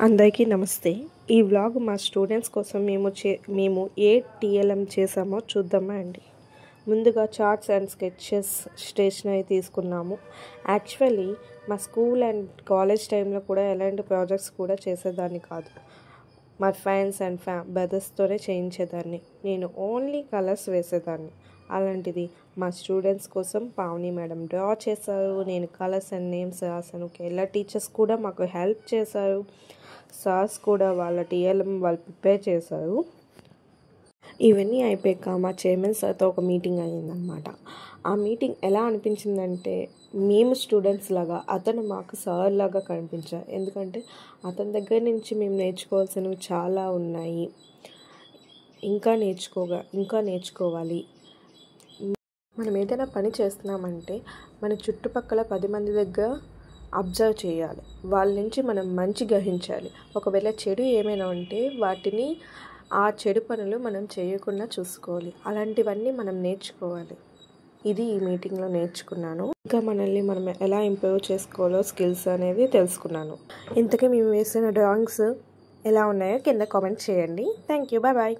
అందరికీ నమస్తే. ఈ వ్లాగ్ మా స్టూడెంట్స్ కోసం మేము ఏ టీఎల్ఎం చేసామో చూద్దామా అండి. ముందుగా చార్ట్స్ అండ్ స్కెచెస్ స్టేషనరీ తీసుకున్నాము. యాక్చువల్లీ మా స్కూల్ అండ్ కాలేజ్ టైంలో కూడా ఎలాంటి ప్రాజెక్ట్స్ కూడా చేసేదాన్ని కాదు. మా ఫ్రెండ్స్ అండ్ బ్రదర్స్తోనే చేయించేదాన్ని. నేను ఓన్లీ కలర్స్ వేసేదాన్ని. అలాంటిది మా స్టూడెంట్స్ కోసం పావని మేడం డ్రా చేశారు. నేను కలర్స్ అండ్ నేమ్స్ రాశాను. కేరళ టీచర్స్ కూడా మాకు హెల్ప్ చేశారు. సార్స్ కూడా వాళ్ళ టీఎల్ఎం వాళ్ళు ప్రిపేర్ చేశారు. ఇవన్నీ అయిపోయాక మా చైర్మన్ సార్తో ఒక మీటింగ్ అయ్యిందనమాట. ఆ మీటింగ్ ఎలా అనిపించిందంటే, మేము స్టూడెంట్స్ లాగా అతను మాకు సార్ లాగా కనిపించారు. ఎందుకంటే అతని దగ్గర నుంచి మేము నేర్చుకోవాల్సినవి చాలా ఉన్నాయి. ఇంకా నేర్చుకోవాలి. మనం ఏదైనా పని చేస్తున్నామంటే మన చుట్టుపక్కల 10 మంది దగ్గర అబ్జర్వ్ చేయాలి. వాళ్ళ నుంచి మనం మంచి గ్రహించాలి. ఒకవేళ చెడు ఏమైనా ఉంటే వాటిని ఆ చెడు పనులు మనం చేయకుండా చూసుకోవాలి. అలాంటివన్నీ మనం నేర్చుకోవాలి. ఇది ఈ మీటింగ్లో నేర్చుకున్నాను. ఇంకా మనల్ని మనం ఎలా ఇంప్రూవ్ చేసుకోవాలో స్కిల్స్ అనేది తెలుసుకున్నాను. ఇంతకీ మేము వేసిన డ్రాయింగ్స్ ఎలా ఉన్నాయో కింద కామెంట్ చేయండి. Thank you. బాయ్.